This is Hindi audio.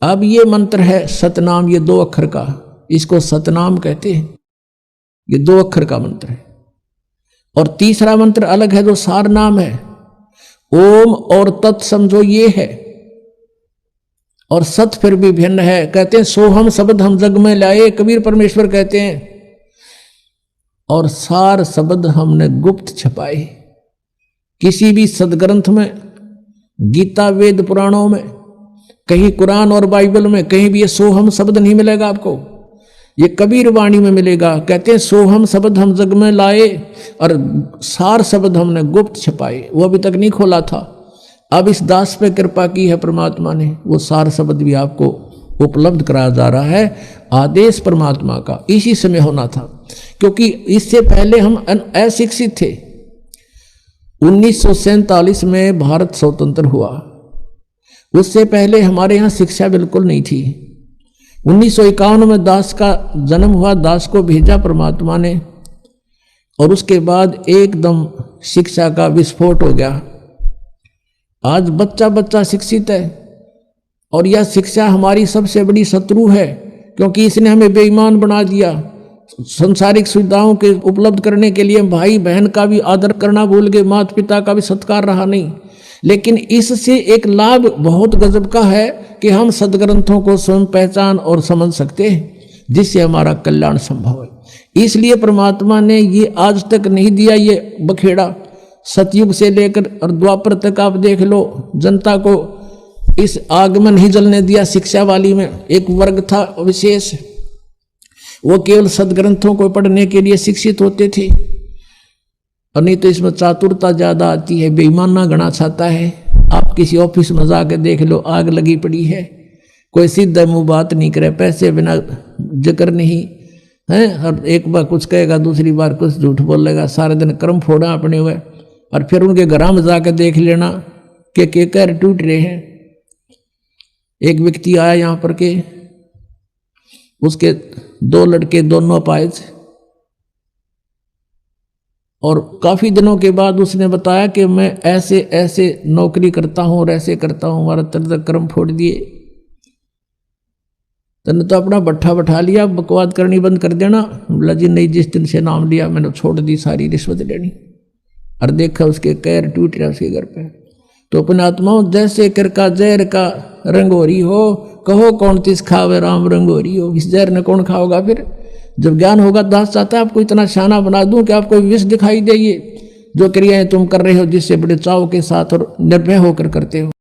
अब ये मंत्र है सतनाम, ये 2 अक्षर का, इसको सतनाम कहते हैं। ये 2 अक्षर का मंत्र है। और तीसरा मंत्र अलग है जो सार नाम है। ओम और तत् समझो ये है, और सत फिर भी भिन्न है। कहते हैं सोहम शब्द हम जग में लाए, कबीर परमेश्वर कहते हैं। और सार शब्द हमने गुप्त छपाए। किसी भी सदग्रंथ में, गीता वेद पुराणों में, कहीं कुरान और बाइबल में कहीं भी ये सोहम शब्द नहीं मिलेगा आपको। ये कबीर वाणी में मिलेगा। कहते हैं सोहम शब्द हम जग में लाए और सार शब्द हमने गुप्त छपाए। वो अभी तक नहीं खोला था, अब इस दास पे कृपा की है परमात्मा ने, वो सार शब्द भी आपको उपलब्ध कराया जा रहा है। आदेश परमात्मा का इसी समय होना था, क्योंकि इससे पहले हम अशिक्षित थे। 1947 में भारत स्वतंत्र हुआ, उससे पहले हमारे यहाँ शिक्षा बिल्कुल नहीं थी। 1951 में दास का जन्म हुआ, दास को भेजा परमात्मा ने, और उसके बाद एकदम शिक्षा का विस्फोट हो गया। आज बच्चा बच्चा शिक्षित है, और यह शिक्षा हमारी सबसे बड़ी शत्रु है, क्योंकि इसने हमें बेईमान बना दिया। संसारिक सुविधाओं के उपलब्ध करने के लिए भाई बहन का भी आदर करना भूल गए, माता पिता का भी सत्कार रहा नहीं। लेकिन इससे एक लाभ बहुत गजब का है कि हम सदग्रंथों को स्वयं पहचान और समझ सकते हैं, जिससे हमारा कल्याण संभव है। इसलिए परमात्मा ने ये आज तक नहीं दिया ये बखेड़ा। सतयुग से लेकर और द्वापर तक आप देख लो, जनता को इस आग में नहीं जलने दिया। शिक्षा वाली में एक वर्ग था विशेष, वो केवल सदग्रंथों को पढ़ने के लिए शिक्षित होते थे, और नहीं तो इसमें चातुरता ज्यादा आती है, बेईमाना गणा छाता है। आप किसी ऑफिस में जाके देख लो, आग लगी पड़ी है, कोई सीधा मुंह बात नहीं करे, पैसे बिना जिक्र नहीं है, और एक बार कुछ कहेगा दूसरी बार कुछ झूठ बोलेगा, सारे दिन कर्म फोड़ा अपने हुए। और फिर उनके घर में जाकर देख लेना कि कैर टूट रहे हैं। एक व्यक्ति आया यहाँ पर के, उसके 2 लड़के दोनों अपाहिज, और काफी दिनों के बाद उसने बताया कि मैं ऐसे ऐसे नौकरी करता हूं और ऐसे करता हूं, हमारा तरह कर्म फोड़ दिए। तने तो अपना भट्ठा बैठा लिया, बकवाद करनी बंद कर देना। बोला जी नहीं, जिस दिन से नाम लिया मैंने छोड़ दी सारी रिश्वत लेनी। और देखा उसके कैर टूट रहा उसके घर पे। तो अपने आत्माओं जैसे कर का जहर का रंगोरी हो, कहो कौन तिस खावे राम रंगोरी हो। इस जहर ने कौन खाओगा फिर? जब ज्ञान होगा, दास चाहता है आपको इतना शाना बना दूं कि आपको विष दिखाई दे। ये जो क्रियाएं तुम कर रहे हो, जिससे बड़े चाव के साथ और निर्भय होकर करते हो।